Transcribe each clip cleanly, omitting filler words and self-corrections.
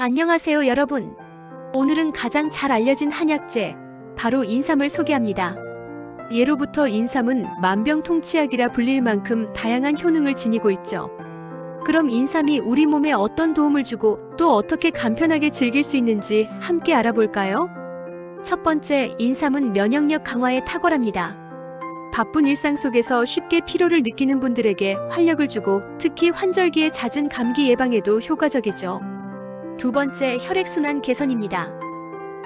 안녕하세요 여러분. 오늘은 가장 잘 알려진 한약재, 바로 인삼을 소개합니다. 예로부터 인삼은 만병통치약이라 불릴 만큼 다양한 효능을 지니고 있죠. 그럼 인삼이 우리 몸에 어떤 도움을 주고 또 어떻게 간편하게 즐길 수 있는지 함께 알아볼까요? 첫 번째, 인삼은 면역력 강화에 탁월합니다. 바쁜 일상 속에서 쉽게 피로를 느끼는 분들에게 활력을 주고 특히 환절기에 잦은 감기 예방에도 효과적이죠. 두 번째, 혈액순환 개선입니다.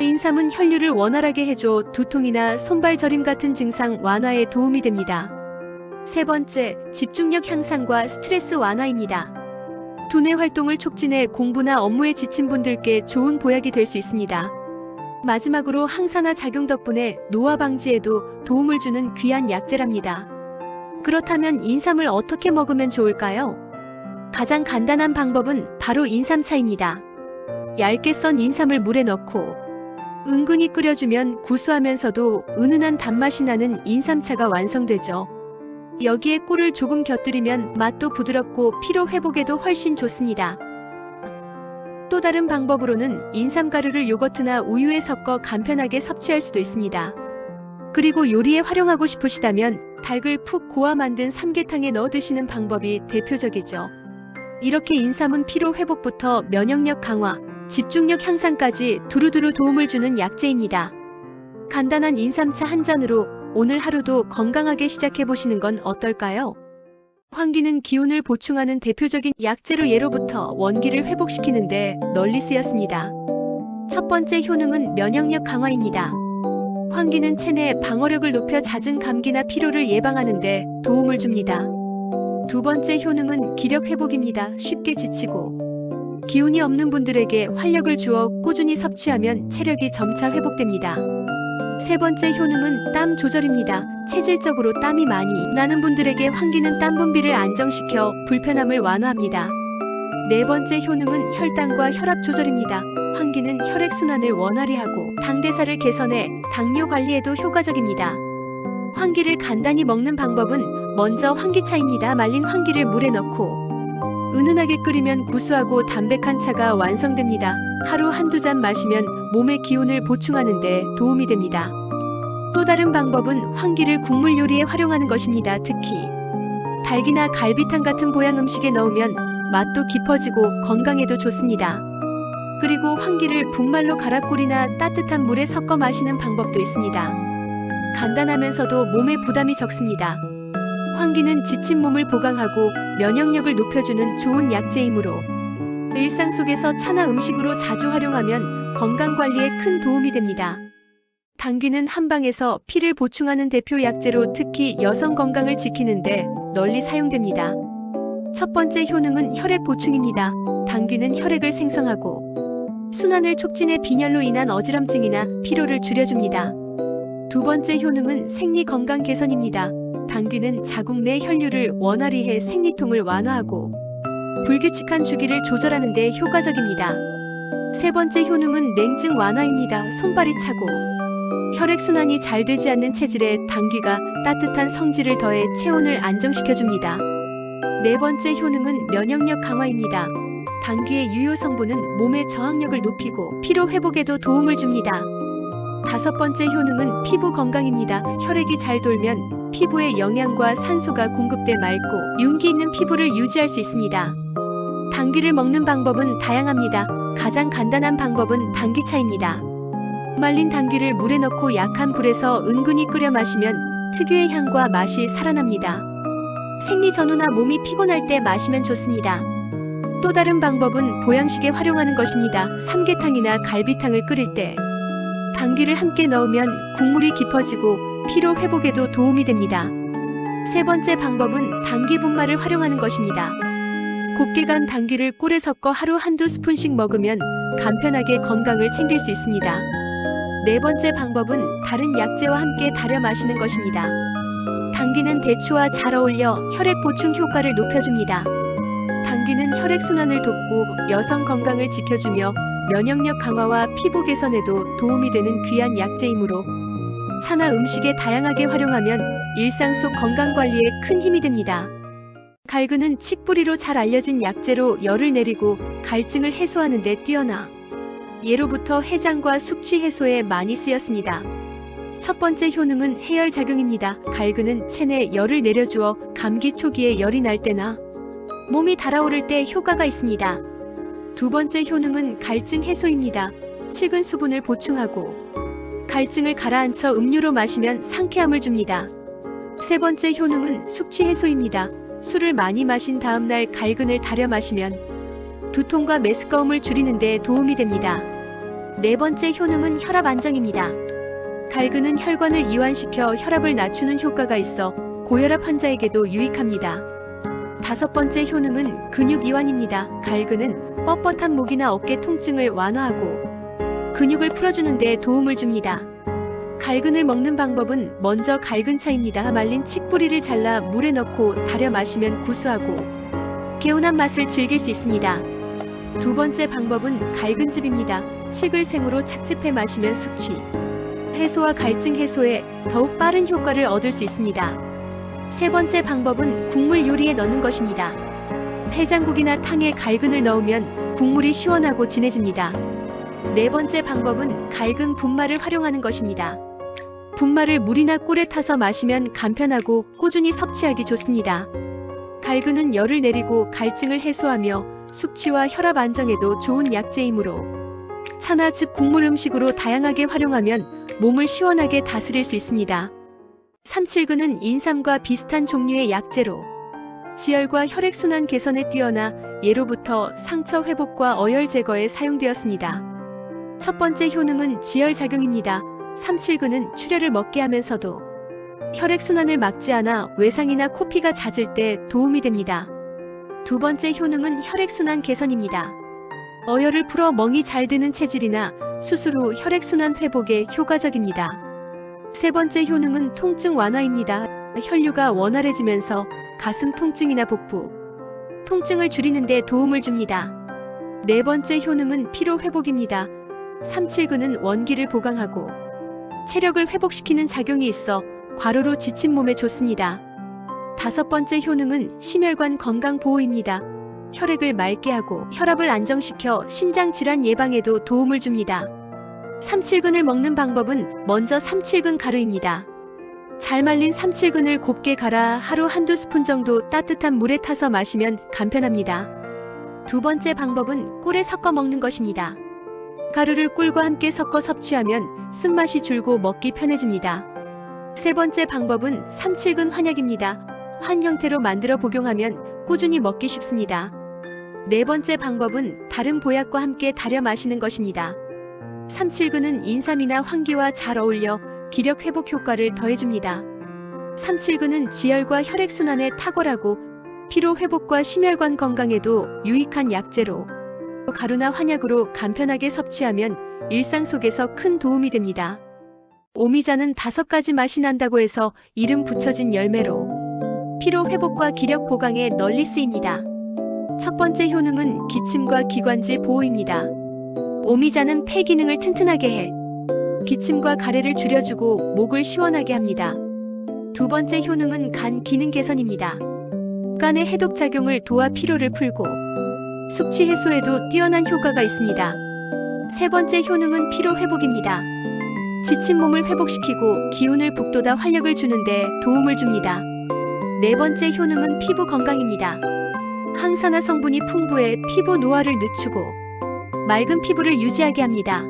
인삼은 혈류를 원활하게 해줘 두통이나 손발 저림 같은 증상 완화에 도움이 됩니다. 세 번째, 집중력 향상과 스트레스 완화입니다. 두뇌 활동을 촉진해 공부나 업무에 지친 분들께 좋은 보약이 될 수 있습니다. 마지막으로 항산화 작용 덕분에 노화 방지에도 도움을 주는 귀한 약재랍니다. 그렇다면 인삼을 어떻게 먹으면 좋을까요? 가장 간단한 방법은 바로 인삼차입니다. 얇게 썬 인삼을 물에 넣고 은근히 끓여주면 구수하면서도 은은한 단맛이 나는 인삼차가 완성되죠. 여기에 꿀을 조금 곁들이면 맛도 부드럽고 피로 회복에도 훨씬 좋습니다. 또 다른 방법으로는 인삼가루를 요거트나 우유에 섞어 간편하게 섭취할 수도 있습니다. 그리고 요리에 활용하고 싶으시다면 닭을 푹 고아 만든 삼계탕에 넣어 드시는 방법이 대표적이죠. 이렇게 인삼은 피로 회복부터 면역력 강화, 집중력 향상까지 두루두루 도움을 주는 약재입니다. 간단한 인삼차 한 잔으로 오늘 하루도 건강하게 시작해보시는 건 어떨까요? 환기는 기운을 보충하는 대표적인 약재로 예로부터 원기를 회복시키는데 널리 쓰였습니다. 첫 번째 효능은 면역력 강화입니다. 환기는 체내 방어력을 높여 잦은 감기나 피로를 예방하는 데 도움을 줍니다. 두 번째 효능은 기력 회복입니다. 쉽게 지치고 기운이 없는 분들에게 활력을 주어 꾸준히 섭취하면 체력이 점차 회복됩니다. 세 번째 효능은 땀 조절입니다. 체질적으로 땀이 많이 나는 분들에게 환기는 땀 분비를 안정시켜 불편함을 완화합니다. 네 번째 효능은 혈당과 혈압 조절입니다. 환기는 혈액순환을 원활히 하고 당대사를 개선해 당뇨 관리에도 효과적입니다. 환기를 간단히 먹는 방법은 먼저 환기차입니다. 말린 환기를 물에 넣고 은은하게 끓이면 구수하고 담백한 차가 완성됩니다. 하루 한두 잔 마시면 몸의 기운을 보충하는 데 도움이 됩니다. 또 다른 방법은 환기를 국물 요리에 활용하는 것입니다. 특히 닭이나 갈비탕 같은 보양 음식에 넣으면 맛도 깊어지고 건강에도 좋습니다. 그리고 환기를 분말로 갈아 꿀이나 따뜻한 물에 섞어 마시는 방법도 있습니다. 간단하면서도 몸에 부담이 적습니다. 환기는 지친 몸을 보강하고 면역력을 높여주는 좋은 약재이므로 일상 속에서 차나 음식으로 자주 활용하면 건강관리에 큰 도움이 됩니다. 당귀는 한방에서 피를 보충하는 대표 약재로 특히 여성 건강을 지키는데 널리 사용됩니다. 첫 번째 효능은 혈액 보충입니다. 당귀는 혈액을 생성하고 순환을 촉진해 빈혈로 인한 어지럼증이나 피로를 줄여줍니다. 두 번째 효능은 생리 건강 개선입니다. 당귀는 자궁 내 혈류를 원활히 해 생리통을 완화하고 불규칙한 주기를 조절하는 데 효과적입니다. 세 번째 효능은 냉증 완화입니다. 손발이 차고 혈액순환이 잘 되지 않는 체질에 당귀가 따뜻한 성질을 더해 체온을 안정시켜줍니다. 네 번째 효능은 면역력 강화입니다. 당귀의 유효 성분은 몸의 저항력을 높이고 피로 회복에도 도움을 줍니다. 다섯 번째 효능은 피부 건강입니다. 혈액이 잘 돌면 피부에 영양과 산소가 공급돼 맑고 윤기 있는 피부를 유지할 수 있습니다. 당귀를 먹는 방법은 다양합니다. 가장 간단한 방법은 당귀차입니다. 말린 당귀를 물에 넣고 약한 불에서 은근히 끓여 마시면 특유의 향과 맛이 살아납니다. 생리 전후나 몸이 피곤할 때 마시면 좋습니다. 또 다른 방법은 보양식에 활용하는 것입니다. 삼계탕이나 갈비탕을 끓일 때 당귀를 함께 넣으면 국물이 깊어지고 피로 회복에도 도움이 됩니다. 세 번째 방법은 당귀 분말을 활용하는 것입니다. 곱게 간 당귀를 꿀에 섞어 하루 한두 스푼씩 먹으면 간편하게 건강을 챙길 수 있습니다. 네 번째 방법은 다른 약재와 함께 달여 마시는 것입니다. 당귀는 대추와 잘 어울려 혈액 보충 효과를 높여줍니다. 당귀는 혈액순환을 돕고 여성 건강을 지켜주며 면역력 강화와 피부 개선에도 도움이 되는 귀한 약재이므로 차나 음식에 다양하게 활용하면 일상 속 건강관리에 큰 힘이 됩니다. 갈근은 칡뿌리로 잘 알려진 약재로 열을 내리고 갈증을 해소하는 데 뛰어나 예로부터 해장과 숙취 해소에 많이 쓰였습니다. 첫 번째 효능은 해열작용입니다. 갈근은 체내 열을 내려주어 감기 초기에 열이 날 때나 몸이 달아오를 때 효과가 있습니다. 두 번째 효능은 갈증 해소입니다. 칡은 수분을 보충하고 갈증을 가라앉혀 음료로 마시면 상쾌함을 줍니다. 세 번째 효능은 숙취 해소입니다. 술을 많이 마신 다음날 갈근을 달여 마시면 두통과 메스꺼움을 줄이는 데 도움이 됩니다. 네 번째 효능은 혈압 안정입니다. 갈근은 혈관을 이완시켜 혈압을 낮추는 효과가 있어 고혈압 환자에게도 유익합니다. 다섯 번째 효능은 근육 이완입니다. 갈근은 뻣뻣한 목이나 어깨 통증을 완화하고 근육을 풀어주는 데 도움을 줍니다. 갈근을 먹는 방법은 먼저 갈근차입니다. 말린 칡뿌리를 잘라 물에 넣고 달여 마시면 구수하고 개운한 맛을 즐길 수 있습니다. 두 번째 방법은 갈근즙입니다. 칡을 생으로 착즙해 마시면 숙취 해소와 갈증 해소에 더욱 빠른 효과를 얻을 수 있습니다. 세 번째 방법은 국물 요리에 넣는 것입니다. 해장국이나 탕에 갈근을 넣으면 국물이 시원하고 진해집니다. 네 번째 방법은 갈근 분말을 활용하는 것입니다. 분말을 물이나 꿀에 타서 마시면 간편하고 꾸준히 섭취하기 좋습니다. 갈근은 열을 내리고 갈증을 해소하며 숙취와 혈압 안정에도 좋은 약재이므로 차나 즙 국물 음식으로 다양하게 활용하면 몸을 시원하게 다스릴 수 있습니다. 삼칠근은 인삼과 비슷한 종류의 약재로 지혈과 혈액순환 개선에 뛰어나 예로부터 상처 회복과 어혈 제거에 사용되었습니다. 첫 번째 효능은 지혈작용입니다. 삼칠근은 출혈을 먹게 하면서도 혈액순환을 막지 않아 외상이나 코피가 잦을 때 도움이 됩니다. 두 번째 효능은 혈액순환 개선입니다. 어혈을 풀어 멍이 잘 드는 체질이나 수술 후 혈액순환 회복에 효과적입니다. 세 번째 효능은 통증 완화입니다. 혈류가 원활해지면서 가슴 통증이나 복부 통증을 줄이는 데 도움을 줍니다. 네 번째 효능은 피로 회복입니다. 삼칠근은 원기를 보강하고 체력을 회복시키는 작용이 있어 과로로 지친 몸에 좋습니다. 다섯 번째 효능은 심혈관 건강 보호입니다. 혈액을 맑게 하고 혈압을 안정시켜 심장 질환 예방에도 도움을 줍니다. 삼칠근을 먹는 방법은 먼저 삼칠근 가루입니다. 잘 말린 삼칠근을 곱게 갈아 하루 한두 스푼 정도 따뜻한 물에 타서 마시면 간편합니다. 두 번째 방법은 꿀에 섞어 먹는 것입니다. 가루를 꿀과 함께 섞어 섭취하면 쓴맛이 줄고 먹기 편해집니다. 세 번째 방법은 삼칠근 환약입니다. 환 형태로 만들어 복용하면 꾸준히 먹기 쉽습니다. 네 번째 방법은 다른 보약과 함께 달여 마시는 것입니다. 삼칠근은 인삼이나 황기와 잘 어울려 기력 회복 효과를 더해줍니다. 삼칠근은 지혈과 혈액순환에 탁월하고 피로 회복과 심혈관 건강에도 유익한 약재로 가루나 환약으로 간편하게 섭취하면 일상 속에서 큰 도움이 됩니다. 오미자는 5가지 맛이 난다고 해서 이름 붙여진 열매로 피로 회복과 기력 보강에 널리 쓰입니다. 첫 번째 효능은 기침과 기관지 보호입니다. 오미자는 폐 기능을 튼튼하게 해 기침과 가래를 줄여주고 목을 시원하게 합니다. 두 번째 효능은 간 기능 개선입니다. 간의 해독 작용을 도와 피로를 풀고 숙취 해소에도 뛰어난 효과가 있습니다. 세 번째 효능은 피로 회복입니다. 지친 몸을 회복시키고 기운을 북돋아 활력을 주는데 도움을 줍니다. 네 번째 효능은 피부 건강입니다. 항산화 성분이 풍부해 피부 노화를 늦추고 맑은 피부를 유지하게 합니다.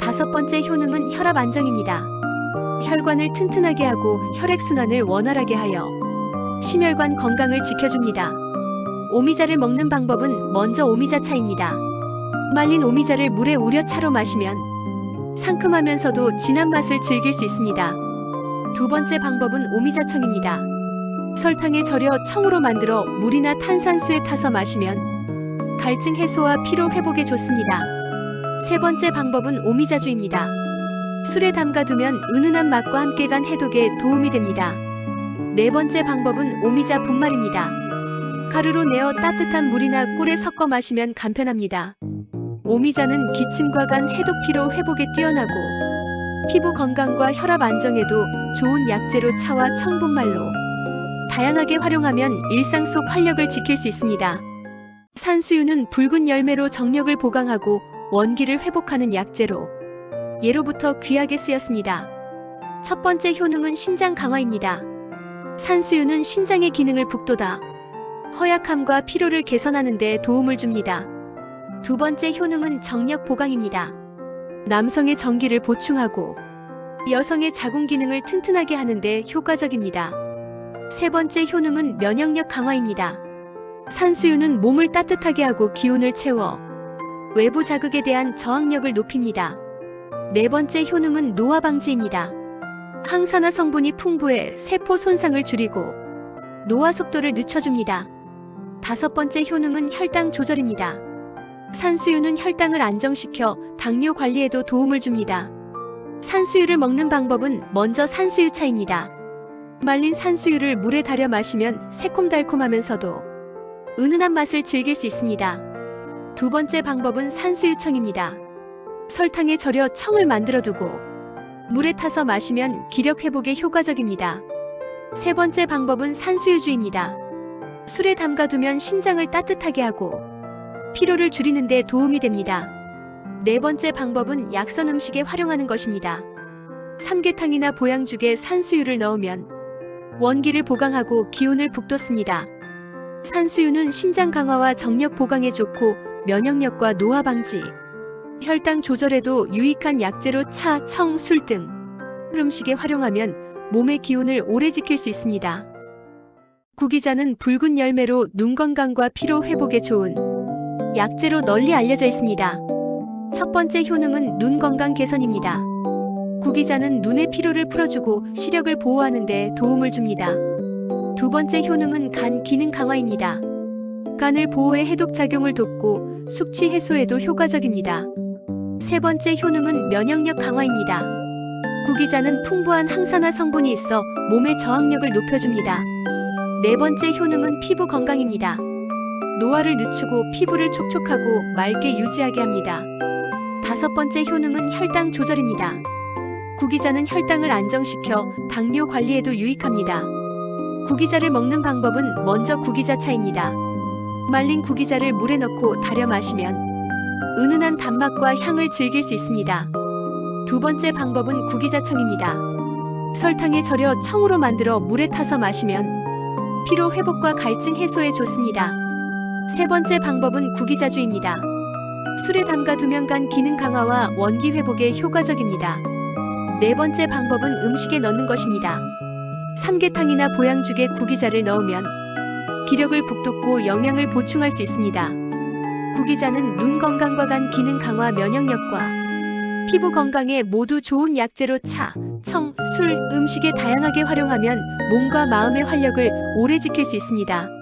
다섯 번째 효능은 혈압 안정입니다. 혈관을 튼튼하게 하고 혈액순환을 원활하게 하여 심혈관 건강을 지켜줍니다. 오미자를 먹는 방법은 먼저 오미자차입니다. 말린 오미자를 물에 우려 차로 마시면 상큼하면서도 진한 맛을 즐길 수 있습니다. 두 번째 방법은 오미자청입니다. 설탕에 절여 청으로 만들어 물이나 탄산수에 타서 마시면 갈증 해소와 피로 회복에 좋습니다. 세 번째 방법은 오미자주입니다. 술에 담가두면 은은한 맛과 함께 간 해독에 도움이 됩니다. 네 번째 방법은 오미자 분말입니다. 가루로 내어 따뜻한 물이나 꿀에 섞어 마시면 간편합니다. 오미자는 기침과 간 해독 피로 회복에 뛰어나고 피부 건강과 혈압 안정에도 좋은 약재로 차와 청분말로 다양하게 활용하면 일상 속 활력을 지킬 수 있습니다. 산수유는 붉은 열매로 정력을 보강하고 원기를 회복하는 약재로 예로부터 귀하게 쓰였습니다. 첫 번째 효능은 신장 강화입니다. 산수유는 신장의 기능을 북돋아 허약함과 피로를 개선하는 데 도움을 줍니다. 두 번째 효능은 정력 보강입니다. 남성의 정기를 보충하고 여성의 자궁 기능을 튼튼하게 하는 데 효과적입니다. 세 번째 효능은 면역력 강화입니다. 산수유는 몸을 따뜻하게 하고 기운을 채워 외부 자극에 대한 저항력을 높입니다. 네 번째 효능은 노화 방지입니다. 항산화 성분이 풍부해 세포 손상을 줄이고 노화 속도를 늦춰줍니다. 다섯 번째 효능은 혈당 조절입니다. 산수유는 혈당을 안정시켜 당뇨 관리에도 도움을 줍니다. 산수유를 먹는 방법은 먼저 산수유차입니다. 말린 산수유를 물에 달여 마시면 새콤달콤하면서도 은은한 맛을 즐길 수 있습니다. 두 번째 방법은 산수유청입니다. 설탕에 절여 청을 만들어두고 물에 타서 마시면 기력 회복에 효과적입니다. 세 번째 방법은 산수유주입니다. 술에 담가두면 신장을 따뜻하게 하고 피로를 줄이는 데 도움이 됩니다. 네 번째 방법은 약선 음식에 활용하는 것입니다. 삼계탕이나 보양죽에 산수유를 넣으면 원기를 보강하고 기운을 북돋습니다. 산수유는 신장 강화와 정력 보강에 좋고 면역력과 노화 방지, 혈당 조절에도 유익한 약재로 차, 청, 술 등 음식에 활용하면 몸의 기운을 오래 지킬 수 있습니다. 구기자는 붉은 열매로 눈 건강과 피로 회복에 좋은 약재로 널리 알려져 있습니다. 첫 번째 효능은 눈 건강 개선입니다. 구기자는 눈의 피로를 풀어주고 시력을 보호하는 데 도움을 줍니다. 두 번째 효능은 간 기능 강화입니다. 간을 보호해 해독 작용을 돕고 숙취 해소에도 효과적입니다. 세 번째 효능은 면역력 강화입니다. 구기자는 풍부한 항산화 성분이 있어 몸의 저항력을 높여줍니다. 네 번째 효능은 피부 건강입니다. 노화를 늦추고 피부를 촉촉하고 맑게 유지하게 합니다. 다섯 번째 효능은 혈당 조절입니다. 구기자는 혈당을 안정시켜 당뇨 관리에도 유익합니다. 구기자를 먹는 방법은 먼저 구기자차입니다. 말린 구기자를 물에 넣고 달여 마시면 은은한 단맛과 향을 즐길 수 있습니다. 두 번째 방법은 구기자청입니다. 설탕에 절여 청으로 만들어 물에 타서 마시면 피로 회복과 갈증 해소에 좋습니다. 세 번째 방법은 구기자주입니다. 술에 담가두면 간 기능 강화와 원기 회복에 효과적입니다. 네 번째 방법은 음식에 넣는 것입니다. 삼계탕이나 보양죽에 구기자를 넣으면 기력을 북돋고 영양을 보충할 수 있습니다. 구기자는 눈 건강과 간 기능 강화, 면역력과 피부 건강에 모두 좋은 약재로 차, 청, 술, 음식에 다양하게 활용하면 몸과 마음의 활력을 오래 지킬 수 있습니다.